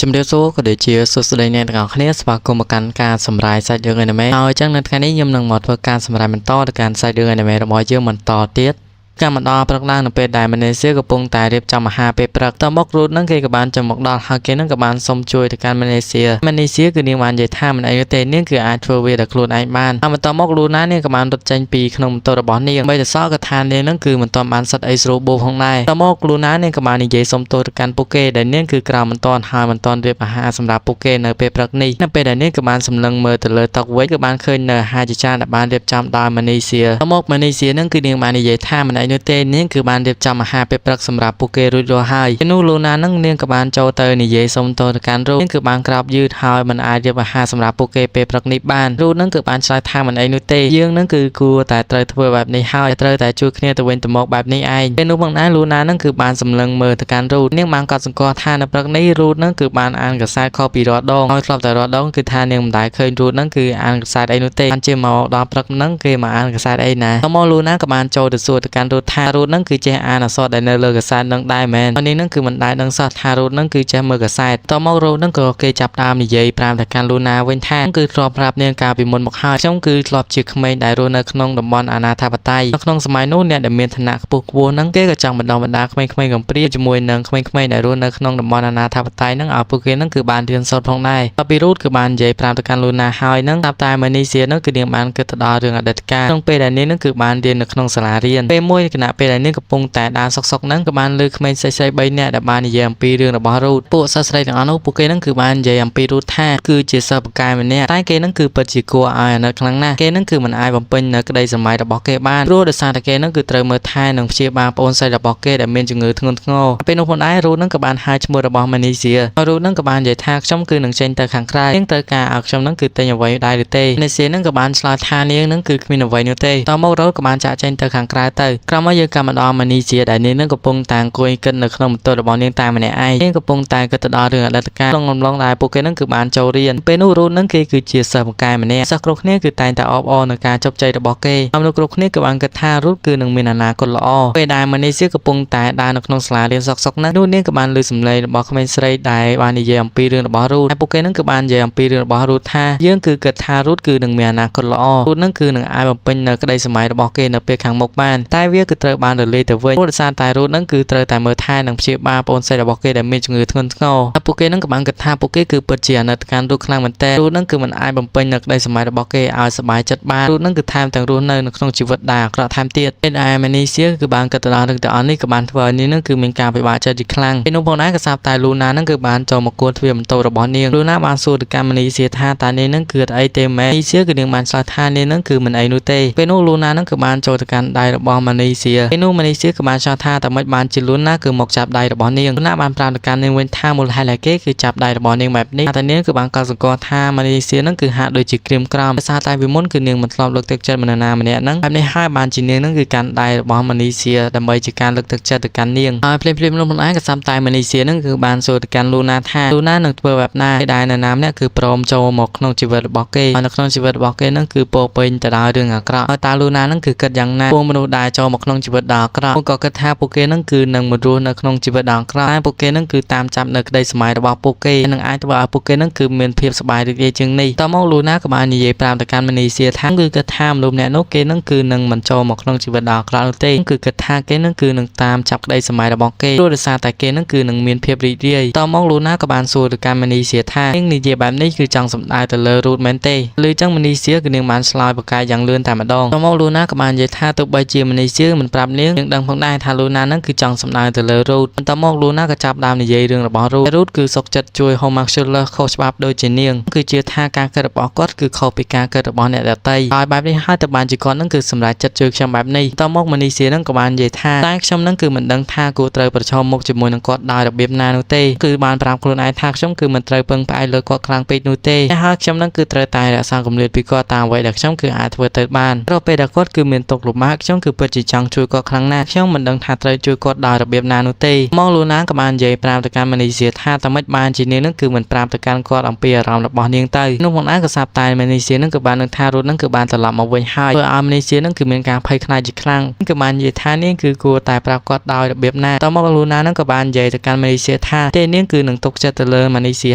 ជំរាបសួរក៏ដូចជាសួស្តីអ្នកទាំងអស់គ្នាស្វាគមន៍មកកាន់ការសម្រាយសាច់រឿងអនីមេហើយអញ្ចឹងនៅថ្ងៃនេះខ្ញុំនឹងមកធ្វើការសម្រាយបន្តទៅកាន់សាច់រឿងអនីមេរបស់យើងបន្តទៀតកម្មដល់ព្រឹកឡើងនៅពេលដែលម៉ាណេសៀកំពុងតែរៀបចំអាហារពេលព្រឹកតមករូតនឹងគេក៏បានចាំមកដល់ហើយគេនឹងក៏បានសុំជួយទៅកាន់ម៉ាណេសៀគឺនាងបាននិយាយថាមិនអីទេនាងគឺអាចធ្វើវាដោយខ្លួនឯងបានហើយបន្តមកលូណានាងក៏បានរត់ចេញពីក្នុងម៉ូតូរបស់នាងបីតែសល់ក៏ថានាងនឹងគឺមិនទាន់បានសិតអីស្រួលបួផងដែរតមកលូណានាងក៏បាននិយាយសុំទោសទៅកាន់ពួកគេដែលនាងគឺក្រៅមិនទាន់ហើយមិនទាន់រៀបអាហារសម្រាប់ពួកគេនៅពេលព្រឹកនេះនៅពេលដែលនាងក៏បានសម្លឹងមើលទៅលើតុវិញក៏បានឃើញនៅអាហារជាច្រើនដែលបានរៀបចំដោយម៉ាណេសៀតមកម៉ាណេសៀនឹងគឺនាងបាននិយាយថាមិនអីនោះទេនាងគឺបានរៀបចំអាហារពេលព្រឹកសម្រាប់ពួកគេរួចរាល់ហើយពេលនោះលូណានឹងនាងក៏បានចូលទៅនិយាយសុំទោសទៅកាន់រូបនាងគឺបានក្រាបយឺតហើយមិនអាចរៀបអាហារសម្រាប់ពួកគេពេលព្រឹកនេះបានរូបនឹងគឺបានឆ្លើយថាមិនអីនោះទេយើងនឹងគឺគួរតែត្រូវធ្វើបែបនេះហើយត្រូវតែជួយគ្នាទៅវិញទៅមកបែបនេះឯងពេលនោះផងដែរលូណានឹងគឺបានសម្លឹងមើលទៅកាន់រូបនាងបានកត់សម្គាល់ថានៅព្រឹកនេះរូបនឹងគឺបានអានកសែតខុសពីរាល់ដងហើយធ្លាប់តែរាល់ដងគឺថានាងមិនដែលឃើញរូបនឹងគឺអានកសែតអីនោះទេបានជាមកដល់ព្រឹកនឹងគេមកអានកសែតអីណាតមកលូណាក៏បានចូលទៅសួរទៅកាន់រូបថារូបនឹងគឺចេះអានអក្សរដែលនៅលើកសែតនឹងដែរមែនហើយនាងនឹងគឺមិនដែលដឹងសោះថារូបនឹងគឺចេះមើលកសែតតមករូបនឹងក៏គេចាប់ដើមនិយាយប្រាប់ទៅកាន់លូណាវិញថាគឺធ្លាប់ប្រាប់នាងកាលពីមុនមកហើយខ្ញុំគឺធ្លាប់ជាក្មេងដែលរស់នៅក្នុងតំបន់អនាធិបតេយ្យនៅក្នុងសម័យនោះអ្នកដែលមានឋានៈខ្ពស់ហ្នឹងគេក៏ចង់បណ្ដុះបណ្ដាលក្មេងៗកំព្រាជាមួយនឹងក្មេងៗដែលរស់នៅក្នុងតំបន់អនាធិបតេយ្យហ្នឹងឲ្យពួកគេហ្នឹងគឺបានរៀនសូត្រផងដែរតពីរូតគឺបាននិយាយប្រាប់ទៅកាន់លូណាហើយហ្នឹងតាមតែម៉ានីសៀហ្នឹងគឺនាងបានគិតទៅដល់រឿងអតីតកាលក្នុងពេលដែលនាងហ្នឹងគឺបានរៀននៅក្នុងសាលារៀនពេលមួយគណៈពេលដែលនាងកំពុងតែដើរសុកហ្នឹងក៏បានលើក្មេងស្រីៗ3នាក់ដែលបាននិយាយអំពីរឿងរបស់រូតពួកសិស្សស្រីទាំងអស់នោះពួកគេហ្នឹងគឺបាននិយាយអំពីរូតថាគឺជាសិស្សបកាយម្នាក់តែគេហ្នឹងគឺពិតជាគួរឲ្យអាណិតខ្លាំងណាស់គេហ្នឹងគឺមិនអាចបំពេញនៅក្តីសម័យរបស់គេបានព្រោះដោយសារតែគេហ្នឹងគឺត្រូវមើលថែនិងព្យាបាលប្អូនស្រីរបស់គេដែលមានជំងឺធ្ងន់ធ្ងរពេលនោះផងដែររូតហ្នឹងក៏បានហៅឈ្មោះរបស់ម៉ានីសៀហើយរូតហ្នឹងក៏បាននិយាយថាខ្ញុំគឺនឹងចេញទៅខាងក្រៅនាងត្រូវការឲ្យខ្ញុំហ្នឹងគឺទិញអ្វីដែរឬទេម៉ានីសៀហ្នឹងក៏បានឆ្លើយថានាងហ្នឹងគឺគ្មានអ្វីនោះទេតមករ៉ូតក៏បានចាក់ចេញទៅខាងក្រៅទៅក្រោយមកយើងក៏មកដល់ម៉ានីសៀដែលនាងហ្នឹងកំពុងតែអង្គុយគិតនៅក្នុងម៉ូតូរបស់នាងតែម្នាក់ឯងនាងកំពុងតែគិតទៅដល់រឿងអតីតកាលក្នុងអំឡុងដែលពួកគេហ្នឹងគឺបានចូលរៀនពេលនោះរូតហ្នឹងគេគឺជាសិស្សបកាយម្នាក់សិស្សគ្រប់គ្នាគឺតែងតែអបអរនឹងការជោគជ័យរបស់គេហើយមនុស្សគ្រប់គ្នាក៏បានគិតថារូតគឺនឹងមានអនាគតល្អពេលដែលម៉ាណេសៀកំពុងតែដើរនៅក្នុងសាលារៀនសុកហ្នឹងនោះនាងក៏បានឮសំឡេងរបស់ក្មេងស្រីដែលបាននិយាយអំពីរឿងរបស់រូតហើយពួកគេហ្នឹងគឺបាននិយាយអំពីរឿងរបស់រូតថាយើងគឺគិតថារូតគឺនឹងមានអនាគតល្អរូតហ្នឹងគឺនឹងអាចបំពេញនៅក្តីសម័យរបស់គេនៅពេលខាងមុខបានតែវាគឺត្រូវបានរលាយទៅវិញព្រោះដោយសារតែរូតហ្នឹងគឺត្រូវតែមើលថែនិងព្យាបាលប្អូនស្រីរបស់គេដែលមានជំងឺធ្ងន់ធ្ងរហើយពួកគេហ្នឹងក៏បានគិតថាពួកគេគឺពិតជាអាណិតកាន់រូតខ្លាំងមែនទែនរូតហ្នឹងគឺមិនអាចបំពេញនៅក្តីសម័យរបស់គេឲ្យសប្បាយចិត្តបានរូតហ្នឹងគឺថែមទាំងរស់នៅក្នុងជីវិតដែលអាក្រក់ថែមទៀតពេលដែលម៉ានីសៀគឺបានគិតទៅដល់រឿងទាំងអស់នេះក៏បានធ្វើឲ្យនាងហ្នឹងគឺមានការពិបាកចិត្តជាខ្លាំងពេលនោះផងដែរក៏ស្រាប់តែលូណាហ្នឹងគឺបានចូលមកគួរទ្វារម៉ូតូរបស់នាងលូណាបានសួរទៅកាន់ម៉ានីសៀថាតើនាងហ្នឹងគឺអីទេម៉ែម៉ានីសៀគឺនាងបានឆ្លើយថានាងហ្នឹងគឺមិនអីនោះទេពេលនោះលូណាហ្នឹងគឺបានចូលទៅកាន់ដៃរបស់ម៉ានីសៀពេលនោះម៉ានីសៀក៏បានឆ្លើយថាតើមិនបានជាលូណាគឺមកចាប់ដៃរបស់នាងលូណាបានប្រាប់ទៅកាន់នាងវិញថាមូលហេតុដែលគេគឺចាប់ដៃរបស់នាងបែបនេះតែនាងគឺបានកត់សម្គាល់ថាម៉ានីសៀហ្នឹងគឺហាក់ដូចជាក្រៀមក្រំដោយសារតែពីមុនគឺនាងមិនធ្លាប់លើកទឹកចិត្តមនុស្សណាម្នាក់ហ្នឹងបែបនេះហើយបានជានាងហ្នឹងគឺកាន់ដៃរបស់ម៉ានីសៀដើម្បីជាការលើកទឹកចិត្តទៅកាន់នាងហើយភ្លាមៗនោះមិនឯងក៏សាប់តែម៉ានីសៀហ្នឹងគឺបានសួរទៅកាន់លូណាថាលូណានឹងធ្វើបែបណាដែលនរណាម្នាក់គឺព្រមចូលមកក្នុងជីវិតរបស់គេហើយនៅក្នុងជីវិតរបស់គេហ្នឹងគឺពោពេញទៅដោយរឿងអាក្រក់ហើយតើលូណាហ្នឹងគឺគិតយ៉ាងណាពួកមនុស្សដែលចូលមកក្នុងជីវិតដ៏អាក្រក់ពួកក៏គិតថាពួកគេហ្នឹងគឺនឹងមិនរស់នៅក្នុងជីវិតដ៏អាក្រក់តែពួកគេហ្នឹងគឺតាមចាប់នៅក្តីសម័យរបស់ពួកគេនឹងអាចធ្វើឲ្យពួកគេហ្នឹងគឺមានភាពសប្បាយរីករាយជាងនេះតមកលូណាក៏បាននិយាយប្រាប់ទៅកាន់ម៉ានីសៀថាគឺគិតថាមនុស្សម្នាក់នោះគេហ្នឹងគឺនឹងមិនចូលមកក្នុងជីវិតដ៏អាក្រក់នោះទេគឺគិតថាគេហ្នឹងគឺនឹងតាមចាប់ក្តីសម័យរបស់គេព្រោះដោយសារតែគេហ្នឹងគឺនឹងមានភាពរីករាយតមកលូណាក៏បានសួរទៅកាន់ម៉ានីសៀថានាងនិយាយបែបនេះគឺចង់សម្ដៅទៅលើរូតមែនទេឬចឹងម៉ានីសៀគឺនាងបានឆ្លើយប្រកែកយ៉ាងលឿនតែម្ដងតមកលូណាក៏បាននិយាយថាទោះបីជាម៉ានីសៀមិនប្រាប់នាងដឹងផងដែរថាលូណាហ្នឹងគឺចង់សម្ដៅទៅលើរូតបន្ទាប់មកលូណាក៏ចាប់ដើមនិយាយរឿងរបស់រូតគឺសុកចិត្តជួយហូម៉ាក់ឈូលខុសច្បាប់ដូចជានាងគឺជាថាការគិតរបស់គាត់គឺខុសពីការគិតរបស់អ្នកដទៃហើយបែបនេះហើយទៅបានជាគាត់ហ្នឹងគឺសម្រេចចិត្តជួយខ្ញុំបែបនេះតមកម៉ានីសៀហ្នឹងក៏បាននិយាយថាតែខ្ញុំហ្នឹងគឺមិនដឹងថាគួរត្រូវប្រឈមមុខជាមួយនឹងគាត់ដោយរបៀបណានោះទេគឺបានប្រាប់ខ្លួនឯងថាខ្ញុំគឺមិនត្រូវពឹងផ្អែកលើគាត់ខ្លាំងពេកនោះទេហើយខ្ញុំហ្នឹងគឺត្រូវតែរក្សាគម្លាតពីគាត់តាមអ្វីដែលខ្ញុំគឺអាចធ្វើទៅបានព្រោះពេលដែលគាត់គឺមានទុក្ខលំបាកខ្ញុំគឺពិតជាចង់ ង់ជួយគាត់ខ្លាំងណាស់ខ្ញុំមិនដឹងថាត្រូវជួយគាត់ដោយរបៀបណានោះទេមកលូណាក៏បាននិយាយប្រាប់ទៅកាន់ម៉ានីសៀថាតែមិនបានជានាងនឹងគឺមិនប្រាប់ទៅកាន់គាត់អំពីអារម្មណ៍របស់នាងទៅនោះផងដែរក៏សាប់តែម៉ានីសៀនឹងក៏បាននឹងថារូតនឹងគឺបានត្រឡប់មកវិញហើយធ្វើឲ្យម៉ានីសៀនឹងគឺមានការភ័យខ្លាចជាខ្លាំងក៏បាននិយាយថានាងគឺគួរតែប្រាប់គាត់ដោយរបៀបណាតមកលូណានឹងក៏បាននិយាយទៅកាន់ម៉ានីសៀថាទេនាងគឺនឹងទុកចិត្តទៅលើម៉ានីសៀ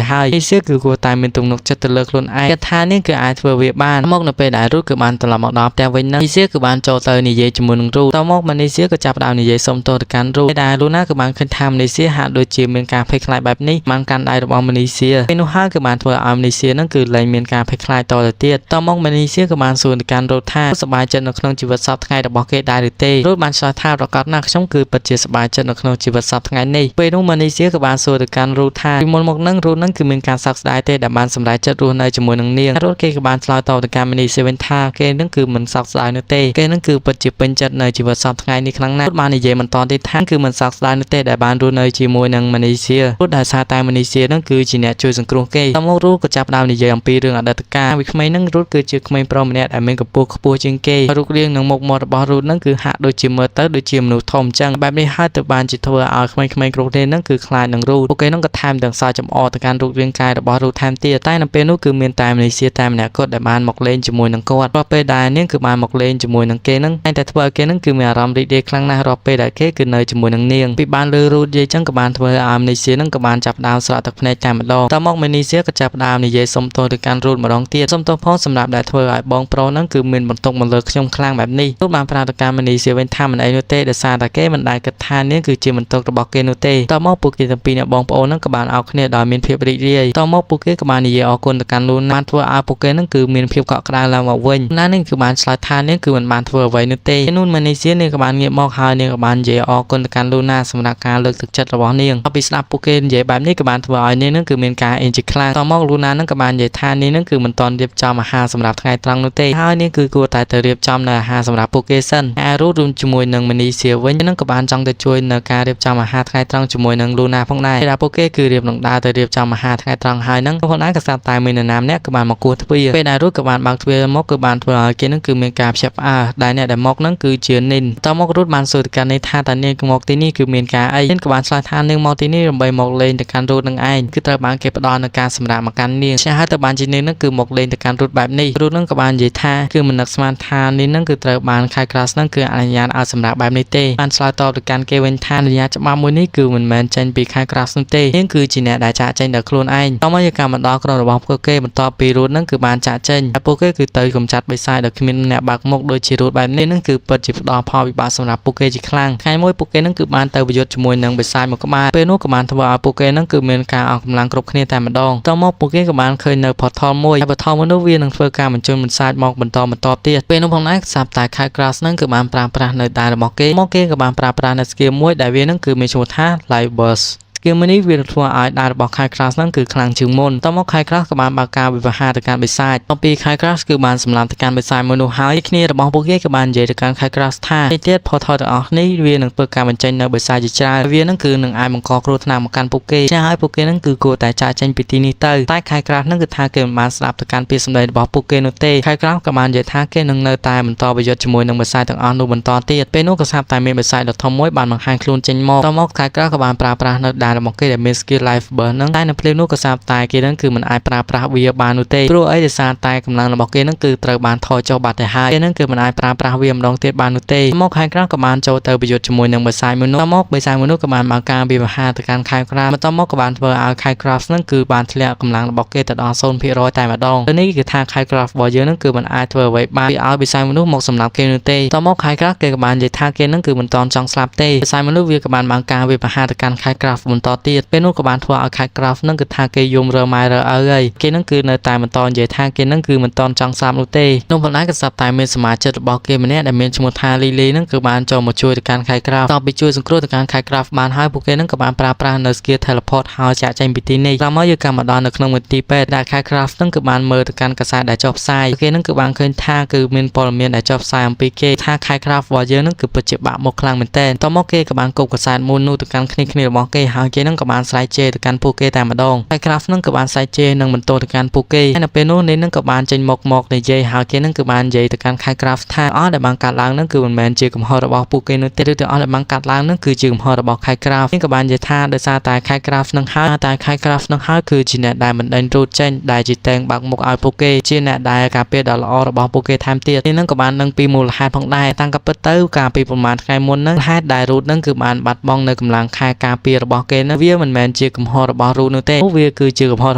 ហើយម៉ានីសៀគឺគួរតែមានទំនុកចិត្តទៅលើខ្លួនឯងគាត់ថានាងគឺអាចធ្វើវាបានមកនៅពេលដែលរូតគឺបានត្រឡប់មកដល់ផ្ទះវិញនឹងម៉ានីសៀគឺបានចូលទៅនិយាយជាមួយនឹងរូតតមកម៉ានីសៀក៏ចាប់ផ្ដើមនិយាយសុំទោសទៅកាន់រូតដែលលូណាក៏បានឃើញថាម៉ានីសៀហាក់ដូចជាមានការភ័យខ្លាចបែបនេះបានកាន់ដៃរបស់ម៉ានីសៀពេលនោះហើយក៏បានធ្វើឲ្យម៉ានីសៀនឹងគឺលែងមានការភ័យខ្លាចតទៅទៀតតមកម៉ានីសៀក៏បានសួរទៅកាន់រូតថាសប្បាយចិត្តនៅក្នុងជីវិតសពថ្ងៃរបស់គេដែរឬទេរូតបានឆ្លើយថាប្រកាសណាស់ខ្ញុំគឺពិតជាសប្បាយចិត្តនៅក្នុងជីវិតសពថ្ងៃនេះពេលនោះម៉ានីសៀក៏បានសួរទៅកាន់រូតថាពីមុនមកនឹងរូតនឹងគឺមានការសោកស្ដាយទេដែលបានសម្រេចចិត្តរស់នៅជាមួយនឹងនាងរូតគេក៏បានឆ្លើយតបទៅកាន់ម៉ានីសៀវិញថាគេនឹងគឺមិនសោកស្ដាយនោះទេគេនឹងគឺពិតជាពេញចិត្តនៅជីវិតសពថ្ងៃនេះខ្លាំងណាស់រូតបាននិយាយបន្តទៀតថាគឺមិនសោកស្ដាយនោះទេដែលបានរស់នៅជាមួយនឹងម៉ានីសៀរូតដែលសារតែម៉ានីសៀនឹងគឺជាអ្នកជួយសង្គ្រោះគេតមករូតក៏ចាប់ផ្ដើមនិយាយអំពីរឿងអតីតកាលពីក្មេងនឹងរូតគឺជាក្មេងប្រុសម្នាក់ដែលមានកម្ពស់ខ្ពស់ជាងគេរូបរាងនិងមុខមាត់របស់រូតនឹងគឺហាក់ដូចជាមើលទៅដូចជាមនុស្សធំអញ្ចឹងបែបនេះហើយទៅបានជាធ្វើឲ្យក្មេងៗគ្រប់គ្នានឹងគឺខ្លាចនឹងរូតពួកគេនឹងក៏ថែមទាំងសើចចំអកទៅកាន់រូបរាងកាយរបស់រូតថែមទៀតតែនៅពេលនោះគឺមានតែម៉ានីសៀតែម្នាក់គត់ដែលបានមកលេងជាមួយនឹងគាត់រាល់ពេលដែលនាងគឺបានមកលេងជាមួយនឹងគេនឹងតែធ្វើឲ្យគេនឹងគឺមានអារម្មណ៍រីករាយខ្លាំងណាស់រាល់ពេលដែលគេគឺនៅជាមួយនឹងនាងពីបានលើរូតនិយាយចឹងក៏បានធ្វើឲ្យម៉ានីសៀនឹងក៏បានចាប់ផ្ដើមស្រក់ទឹកភ្នែកតែម្ដងតមកម៉ានីសៀក៏ចាប់ផ្ដើមនិយាយសុំទោសទៅកាន់រូតម្ដងទៀតសុំទោសផងសម្រាប់ដែលធ្វើឲ្យបងប្រុសនឹងគឺមានបន្ទុកមកលើខ្ញុំខ្លាំងបែបនេះរូតបានប្រាប់ទៅកាន់ម៉ានីសៀវិញថាមិនអីនោះទេដោយសារតែគេមិនដែលគិតថានាងគឺជាបន្ទុករបស់គេនោះទេតមកពួកគេទាំងពីរអ្នកបងប្អូននឹងក៏បានអោបគ្នាដោយមានភាពរីករាយតមកពួកគេក៏បាននិយាយអរគុណទៅកាន់លូណាបានធ្វើឲ្យពួកគេនឹងគឺមានភាពកក់ក្ដៅឡើងមកវិញណានាងគឺបានឆ្លើយថានាងគឺមិនបានធ្វើអ្វីនោះទេនោះម៉ានីសៀនាងក៏បានងាកមកហើយនាងក៏បាននិយាយអរគុណទៅកាន់លូណាសម្រាប់ការលើកទឹកចិត្តរបស់នាងអពីស្ដាប់ពួកគេនិយាយបែបនេះក៏បានធ្វើឲ្យនាងនឹងគឺមានការអេនជាខ្លាំងតមកលូណានឹងក៏បាននិយាយថានាងនឹងគឺមិនទាន់រៀបចំអាហារសម្រាប់ថ្ងៃត្រង់នោះទេហើយនាងគឺគួរតែទៅរៀបចំនៅអាហារសម្រាប់ពួកគេសិនហើយរូតរួមជាមួយនឹងម៉ានីសៀវិញនឹងក៏បានចង់ទៅជួយនៅការរៀបចំអាហារថ្ងៃត្រង់ជាមួយនឹងលូណាផងដែរតែពួកគេគឺរៀបនឹងដើរទៅរៀបចំអាហារថ្ងៃត្រង់ហើយនឹងផងដែរក៏ស្រាប់តែមាននរណាម្នាក់ក៏បានមកគោះទ្វារពេលដែលរូតក៏បានបើកទ្វារមកគឺបានធ្វើឲ្យគេនឹងគឺមានការភ្ញាក់ផ្អើលដែលអ្នកដែលមកនឹងគឺជានីនតមករូតបានសួរទៅកាន់នាងថាតើនាងមកទីនេះគឺមានការអីនាងក៏បានឆ្លើយថានាងមកទីនេះដើម្បីមកលេងទៅកាន់រូតនឹងឯងគឺត្រូវបានគេផ្ដល់នៅការសម្រាប់មកកាន់នាងឆ្នេះហើយទៅបានជានាងនឹងគឺមកលេងទៅកាន់រូតបែបនេះរូតនឹងក៏បាននិយាយថាគឺមិននឹកស្មានថានាងនឹងគឺត្រូវបានខៃក្រាសនឹងគឺអនុញ្ញាតឲ្យសម្រាប់បែបនេះទេបានឆ្លើយតបទៅកាន់គេវិញថាអនុញ្ញាតច្បាប់មួយនេះគឺមិនមែនចេញពីខៃក្រាសនោះទេនាងគឺជាអ្នកដែលចាក់ចេញដោយខ្លួនឯងតមកយកការមកដល់ក្រុមរបស់ពួកគេបន្ទាប់ពីរូតនឹងគឺបានចាក់ចេញហើយពួកគេគឺទៅកំចាត់បិសាចដោយគ្មានអ្នកបើកមុខដូចជារូតបែបនេះនឹងគឺពិតជាផ្ដល់ផលវិបាកសម្រាប់ពួកគេជាខ្លាំងថ្ងៃមួយពួកគេនឹងគឺបានទៅប្រយុទ្ធជាមួយនឹងបិសាចមួយក្បាលពេលនោះក៏បានធ្វើឲ្យពួកគេនឹងគឺមានការអស់កម្លាំងគ្រប់គ្នាតែម្ដងតមកពួកគេក៏បានឃើញនៅផតលមួយហើយផតលមួយនោះវានឹងធ្វើការបញ្ជូនបន្សាចមកបន្តទៀតពេលនោះផងដែរសាប់តែខៃក្រាសនឹងគឺបានប្រើប្រាស់នៅដៃរបស់គេមកគេក៏បានប្រើប្រាស់នៅស្គីមួយដែលវានឹងគឺមានឈ្មោះថា Live Burstគីមនេះវាធ្វើឲ្យដៃរបស់ខៃក្រាសហ្នឹងគឺខ្លាំងជាងមុនតមកខៃក្រាសក៏បានបើកការវិវហាទៅកាន់បិសាចពីខៃក្រាសគឺបានសម្លាប់ទៅកាន់បិសាចមួយនោះហើយគ្នារបស់ពួកគេក៏បាននិយាយទៅកាន់ខៃក្រាសថាទីទៀតផថតទាំងអស់នេះវានឹងធ្វើការបញ្ចេញនៅបិសាចជាច្រើនវានឹងគឺនឹងអាចបង្កគ្រោះថ្នាក់មកកាន់ពួកគេចាហើយពួកគេនឹងគឺគួរតែចាកចេញពីទីនេះទៅតែខៃក្រាសនឹងគឺថាគេមិនបានស្ដាប់ទៅកាន់ពាក្យសម្ដីរបស់ពួកគេនោះទេខៃក្រាសក៏បាននិយាយថាគេនឹងនៅតែបន្តប្រយុទ្ធជាមួយនឹងបិសាចទាំងអស់នោះបន្តទៀតពេលនោះក៏ស្រាប់តែមានបិសាចដ៏ធំមួយបានបង្ហាញខ្លួនចេញមកតមកខៃក្រាសក៏បានប្រើប្រាស់នៅដៃរបស់គេដែលមាន Live Burst ហ្នឹងតែនៅភ្លាមនោះក៏សាប់តែគេនឹងគឺមិនអាចប្រើប្រាស់វាបាននោះទេព្រោះអីដោយសារតែកម្លាំងរបស់គេនឹងគឺត្រូវបានថយចុះបាត់ទៅហើយគេនឹងគឺមិនអាចប្រើប្រាស់វាម្ដងទៀតបាននោះទេមកខៃក្រាសក៏បានចូលទៅប្រយុទ្ធជាមួយនឹងបិសាចមួយនោះមកបិសាចមួយនោះក៏បានបើកការវិវហាទៅកាន់ខៃក្រាសបន្ទាប់មកក៏បានធ្វើឲ្យខៃក្រាសនឹងគឺបានធ្លាក់កម្លាំងរបស់គេទៅដល់ 0% តែម្ដងទៅនេះគឺថាខៃក្រាសរបស់យើងនឹងគឺមិនអាចធ្វើអ្វីបានពីឲ្យបិសាចមួយនោះមកសម្លាប់គេនោះទេតមកខៃក្រាសគេក៏បាននិយាយថាគេនឹងគឺមិនតន់ចង់ស្លាប់ទេបិសាចមួយនោះវាក៏បានបើកការវិវហាទៅកាន់ខៃក្រាសបន្តទៀតពេលនោះក៏បានធ្វើឲ្យខៃក្រាសនឹងគឺថាគេយំរើម៉ែរើឪហើយគេនឹងគឺនៅតែបន្តនិយាយថាគេនឹងគឺមិនតន់ចង់សាប់នោះទេនោះប៉ុន្តែក៏ស្រាប់តែមានសមាជិករបស់គេម្នាក់ដែលមានឈ្មោះថាលីលីនឹងគឺបានចូលមកជួយទៅកាន់ខៃក្រាសតបពីជួយសង្គ្រោះទៅកាន់ខៃក្រាសបានហើយពួកគេនឹងក៏បានប្រើប្រាស់នៅ skill teleport ហើយចាក់ចេញពីទីនេះតាមមកយកកម្មដល់នៅក្នុងមន្ទីរពេទ្យដែលខៃក្រាសនឹងគឺបានមើលទៅកាន់កាសែតដែលចុះផ្សាយគេនឹងគឺបានឃើញថាគឺមានព័ត៌មានដែលចុះផ្សាយអំពីគេថាខៃក្រាសរបស់យើងនឹងគឺពិតជាបាក់មុខខ្លាំងមែនទែនតមកគេក៏បានគប់កាសែតមួយនោះទៅកាន់គ្នារបស់គេហើយ ឲ្យគេនឹងក៏បានស្រែកជេរទៅកាន់ពួកគេតែម្ដងហើយ Craft នឹងក៏បានស្រែកជេរនឹងបន្តទៅកាន់ពួកគេហើយនៅពេលនោះនេះនឹងក៏បានចេញមកនិយាយហើយគេនឹងក៏បាននិយាយទៅកាន់ Craft ថាអស់ដែលបានកាត់ឡើងនឹងគឺមិនមែនជាកំហុសរបស់ពួកគេនោះទេឬទាំងអស់ដែលបានកាត់ឡើងនឹងគឺជាកំហុសរបស់ Craft នេះក៏បាននិយាយថាដោយសារតែ Craft នឹងហើយតែ Craft នឹងហើយគឺជាអ្នកដែលមិនដេញរូតចេញដែលជាតែងបាក់មុខឲ្យពួកគេជាអ្នកដែលការពារដ៏ល្អរបស់ពួកគេថែមទៀតនេះនឹងក៏បាននឹងពីមូលហេតុផងដែរតាំងពីពិតទៅកាលពីប្រហែលថ្ងៃមុននឹងហេតុដែលរូតនឹងគឺបានបាត់បង់នៅកម្លាំងខែការពាររបស់គេនឹងវាមិនមែនជាកំហុសរបស់រូតនោះទេវាគឺជាកំហុស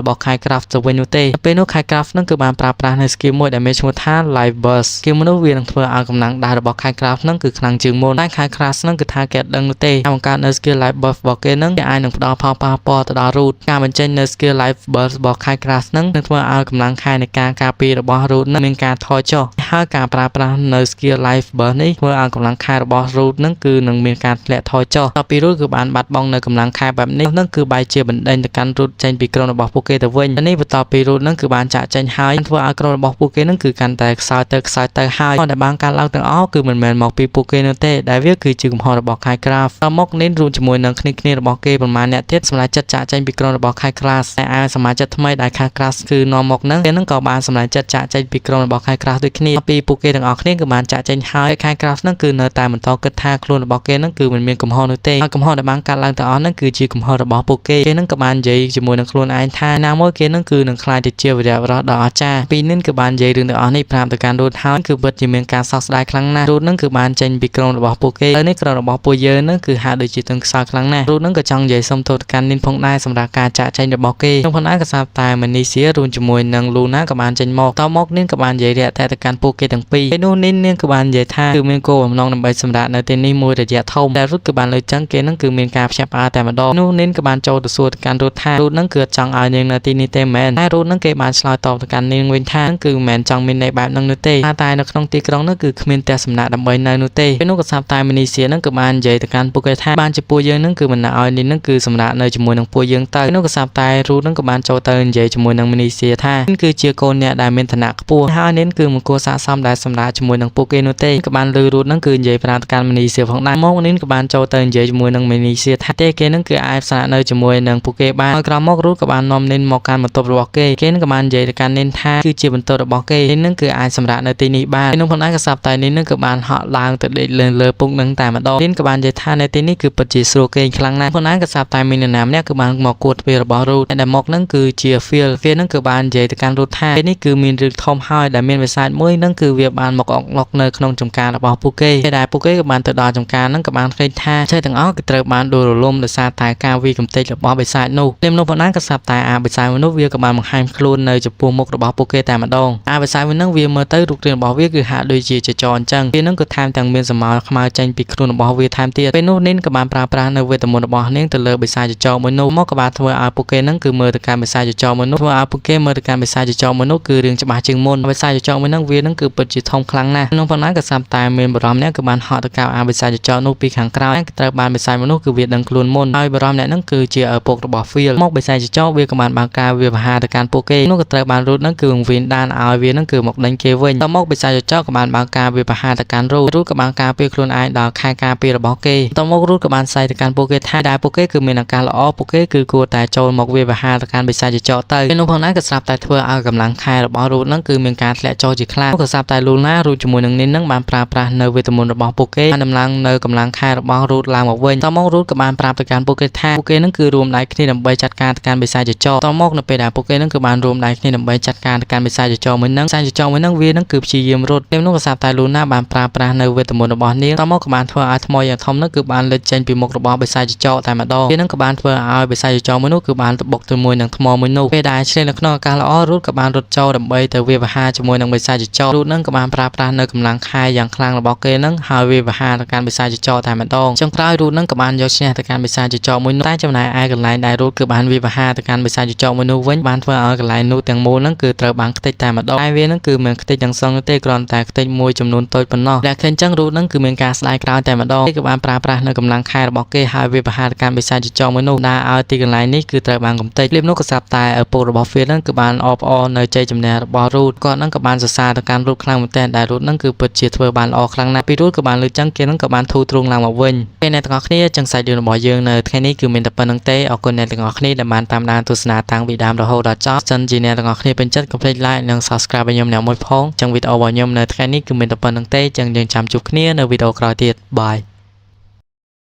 របស់ Craft ទៅវិញនោះទេពេលនោះ Craft នឹងគឺបានប្រើប្រាស់នៅ skill មួយដែលមានឈ្មោះថា Live Burst skill នោះវានឹងធ្វើឲ្យកម្លាំងដៃរបស់ Craft នឹងគឺខ្លាំងជាងមុនតែ Craft នឹងគឺថាគេដឹងនោះទេការបង្កើតនៅ skill Live Burst របស់គេនឹងគេអាចនឹងផ្ដល់ផលប៉ះពាល់ទៅដល់ root ការបញ្ចេញនៅ skill Live Burst របស់ Craft នឹងធ្វើឲ្យកម្លាំងខែនៃការការពាររបស់ root នឹងមានការថយចុះហើយការប្រើប្រាស់នៅ skill Live Burst នេះធ្វើឲ្យកម្លាំងខែរបស់ root នឹងគឺនឹងមានការធ្លាក់ថយចុះដល់ពី root គឺបានបាត់បង់នៅកម្លាំងខែបែបនេះនឹងគឺបែរជាបណ្ដេញទៅកាន់ root ចេញពីក្រុមរបស់ពួកគេទៅវិញនេះបន្ទាប់ពី root នឹងគឺបានចាក់ចេញហើយធ្វើឲ្យក្រុមរបស់ពួកគេនឹងគឺកាន់តែខ្សោយទៅហើយដែលបានការឡើងទាំងអស់គឺមិនមែនមកពីពួកគេនោះទេដែលវាគឺជាកំហុសរបស់ Craft តមកនេះរួមជាមួយនឹងគ្នារបស់គេប្រមាណអ្នកទៀតសម្រាប់ចិត្តចាក់ចេញពីក្រុមរបស់ Craft តែឯសមាជិកថ្មីដែល Craft គឺនាំមកនឹងគេនឹងក៏បានសម្រាប់ចិត្តចាក់ចេញពីក្រុមរបស់ Craft ដូចគ្នាពីពួកគេទាំងអស់គ្នាគឺបានចាក់ចេញហើយ Craft នឹងគឺនៅតែបន្តគិតថាខ្លួនរបស់គេនឹងគឺមិនមានកំហុសនោះទេហើយកំហុសដែលបានកាត់ឡើងទាំងអស់នឹងគឺជាកំហុសរបស់ពួកគេនឹងក៏បាននិយាយជាមួយនឹងខ្លួនឯងថាណាមួយគេនឹងគឺនឹងខ្លាចទៅជាវីរៈបុរសដ៏អស្ចារ្យពីនេះក៏បាននិយាយរឿងទាំងអស់នេះប្រាប់ទៅកាន់ Root ហើយគឺពិតជាមានការសោកស្ដាយខ្លាំងណាស់ Root នឹងគឺបានចេញពីក្រុមរបស់ពួកគេហើយនេះក្រុមរបស់ពួកយើងនឹងគឺហាក់ដូចជាទន់ខ្សោយខ្លាំងណាស់ Root នឹងក៏ចង់និយាយសុំទោសទៅកាន់នីនផងដែរសម្រាប់ការចាក់ចេញរបស់គេក្នុងផងដែរក៏ស្រាប់តែ Manisha រួមជាមួយនឹង Luna ក៏បានចេញមកតមកនីនក៏បាននិយាយរាក់ទាក់ទៅកាន់ពួកគេទាំងពីរពេលនោះនីនក៏បាននិយាយថាគឺមានគោលបំណងដើម្បីសម្រាប់នៅទីនេះមួយរយៈធំតែ Root ក៏បានលើកចឹងគេនឹងគឺមានការភ្ញាក់ផ្អើលតែម្ដងនោះនីនក៏បានចូលទៅសួរទៅកាន់ Root ថា Root នឹងគឺចង់ឲ្យនាងនៅទីនេះទេមែនតែ Root នឹងគេបានឆ្លើយតបទៅកាន់នាងវិញថាគឺមិនមែនចង់មានន័យបែបហ្នឹងនោះទេតែនៅក្នុងទីក្រុងនោះគឺគ្មានផ្ទះសំណាក់ដើម្បីនៅនោះទេពេលនោះក៏ស្រាប់តែ Manisha នឹងក៏បាននិយាយទៅកាន់ពួកគេថាបានជាពួកយើងនឹងគឺមិនណាឲ្យនីននឹងគឺសម្រាប់នៅជាមួយនឹងពួកយើងទៅនោះក៏ស្រាប់តែ Root នឹងក៏បានចូលទៅនិយាយជាមួយនឹង Manisha ថានេះគឺជាកូនអ្នកដែលមានឋានៈខ្ពស់ហើយនីនគឺមិនគួរស័ក្តិសមដែលសម្រាប់ជាមួយនឹងពួកគេនោះទេក៏បានលើ Root នឹងគឺនិយាយប្រាប់ទៅកាន់ Manisha ផងដែរមកនីនក៏បានចូលទៅនិយាយជាមួយនឹង Manisha ថាទេគេនឹងគឺអាចស្នាក់នៅជាមួយនឹងពួកគេបានហើយក្រោយមក Root ក៏បាននាំនីនមកកាន់បន្ទប់របស់គេនឹងក៏បាននិយាយទៅកាន់នីនថាគឺជាបន្ទប់របស់គេនីននឹងគឺអាចសម្រាប់នៅទីនេះបានក្នុងផងដែរក៏ស្រាប់តែនីននឹងក៏បានហក់ឡើងទៅដេកលើពុកនឹងតែម្ដងនីនក៏បាននិយាយថានៅទីនេះគឺពិតជាស្រួលគេងខ្លាំងណាស់ផងដែរក៏ស្រាប់តែមាននរណាម្នាក់គឺបានមកគួតទ្វាររបស់ Root ដែលមកនឹងគឺជា Phil នឹងគឺបាននិយាយទៅកាន់ Root ថាពេលនេះគឺមានរឿងធំហើយដែលមានវិស័យមួយនឹងគឺវាបានមកអុកឡុកនៅក្នុងចំការរបស់ពួកគេពេលដែលពួកគេក៏បានទៅដល់ចំការនឹងក៏បានឃើញថាជ័យទាំងអស់គឺត្រូវបានដួលរលំដោយសារតែការវាយកំទេចរបស់បិសាចនោះពេលនោះផងដែរក៏ស្រាប់តែបិសាចនោះវាក៏បានបង្ហាញខ្លួននៅចំពោះមុខរបស់ពួកគេតែម្ដងបិសាចមួយនឹងវាមើលទៅរូបរាងរបស់វាគឺហាក់ដូចជាចចអញ្ចឹងពេលនោះក៏ថែមទាំងមានសម្ោលខ្មៅចេញពីខ្លួនរបស់វាថែមទៀតពេលនោះនីនក៏បានប្រើប្រាស់នៅវេទមន្តរបស់នាងទៅលើបិសាចចចមួយនោះមកក៏បានធ្វើឲ្យពួកគេនឹងគឺមើលទៅកាន់បិសាចចចមួយនោះធ្វើឲ្យពួកគេមើលទៅកាន់បិសាចចចមួយនោះគឺរឿងច្បាស់ជាងមុនបិសាចចចមួយនឹងវានឹងគឺពិតជាធំខ្លាំងណាស់ក្នុងប៉ុន្តែក៏ស្រាប់តែមានបរិមម្នាក់ក៏បានហក់ទៅកៅបិសាចចចនោះពីខាងក្រៅក៏ត្រូវបានបិសាចមួយនោះគឺវាដឹងខ្លួនមុនហើយបរិមម្នាក់នឹងគឺជាឪពុករបស់ Phil មកបិសាចចចវាក៏បានបើកការវាប្រហារទៅកាន់ពួកគេនោះក៏ត្រូវបាន Root នឹងគឺវង្វេងដានឲ្យវានឹងគឺមកដេញគេវិញតមកបិសាចចចក៏បានបើកការវាប្រហារទៅកាន់ Root ក៏បានការពារខ្លួនឯងដល់ខែការពាររបស់គេតមក Root ក៏បានស័យទៅកាន់ពួកគេថាដែលពួកគេគឺមានឱកាសល្អពួកគេគឺគួរតែចូលមកវាប្រហារទៅកាន់បិសាចចចទៅពេលនោះផងដែរក៏ស្រាប់តែធ្វើឲ្យកម្លាំងខែរបស់ Root នឹងគឺមានការធ្លាក់ចុះជាខ្លាំងក៏ស្រាប់តែ Luna រួចជាមួយនឹងនីននឹងបានប្រើប្រាស់នៅវេទមន្តរបស់ពួកគេបានដំឡើងនៅកម្លាំងខែរបស់ Root ឡើងមកវិញតមក Root ក៏បានប្រាប់ទៅកាន់ពួកគេថាពួកគេនឹងគឺរួមដៃគ្នាដើម្បីចាត់ការទៅកាន់បិសាចចចតមកនៅពេលដែលពួកគេនឹងគឺបានរួមដៃគ្នាដើម្បីចាត់ការទៅកាន់បិសាចចចមួយនឹងបិសាចចចមួយនឹងវានឹងគឺព្យាយាមរត់ពេលនោះក៏ស្រាប់តែ Luna បានប្រើប្រាស់នៅវេទមន្តរបស់នាងតមកក៏បានធ្វើឲ្យថ្មយ៉ាងធំនោះគឺបានលេចចេញពីមុខរបស់បិសាចចចតែម្ដងវានឹងក៏បានធ្វើឲ្យបិសាចចចមួយនោះគឺបានទៅបុកជាមួយនឹងថ្មមួយនោះពេលដែលឆ្លៀននៅក្នុងអាកាសល្អ Root ក៏បានរត់ចូលដើម្បីទៅវាប្រហារជាមួយនឹងបិសាចចច Root នឹងក៏បានប្រើប្រាស់នៅកម្លាំងខែយ៉ាងខ្លាំងរបស់គេនឹងហើយវាប្រហារទៅកាន់បិសាចចចតែម្ដងចុងក្រោយ Root នឹងក៏បានយកឈ្នះទៅកាន់បិសាចចចមួយនោះតែចំណែកឯកន្លែងដែល Root គឺបានវាប្រហារទៅកាន់បិសាចចចមួយនោះវិញបានធ្វើឲ្យកន្លែងនោះទាំងមូលនឹងគឺត្រូវបានខ្ទេចតែម្ដងហើយវានឹងគឺមិនខ្ទេចទាំងសងទេគ្រាន់តែខ្ទេចមួយចំនួនតូចប៉ុណ្ណោះដែលឃើញចឹង Root នឹងគឺមានការស្ដាយក្រោយតែម្ដងគេក៏បានប្រើប្រាស់នៅកម្លាំងខែរបស់គេហើយវាប្រហារទៅកាន់បិសាចចចមួយនោះដែលឲ្យទីកន្លែងនេះគឺត្រូវបានកំទេចលៀបនោះក៏ស្រាប់តែឪពុករបស់ Phil នឹងគឺបានអបអរនៅជ័យជំនះរបស់ Root គាត់នឹងក៏បានសរសើរទៅកាន់ Root ខ្លាំងមែនទែនដែល Root នឹងគឺពិតជាធ្វើបានល្អខ្លាំងណាស់ពី Root ក៏បានលើកចឹងគេនឹងក៏បានធូរទ្រង់ឡើងមកវិញពេលអ្នកទាំងអស់គ្នាចឹងសាច់រឿងរបស់យើងនៅថ្ងៃ ថ្ងៃនេះគឺមានតែប៉ុណ្្នឹងទេអរគុណអ្នកទាំងអស់គ្នាដែលបានតាមដានទស្សនាតាំងពីដើមរហូតដល់ចប់សិនជាអ្នកទាំងអស់គ្នាពេញចិត្តកុំភ្លេច like និង subscribe ឲ្យខ្ញុំអ្នកមួយផងចឹងវីដេអូរបស់ខ្ញុំនៅថ្ងៃនេះគឺមានតែប៉ុណ្្នឹងទេចឹងយើងចាំជួបគ្នានៅវីដេអូក្រោយទៀតបាយ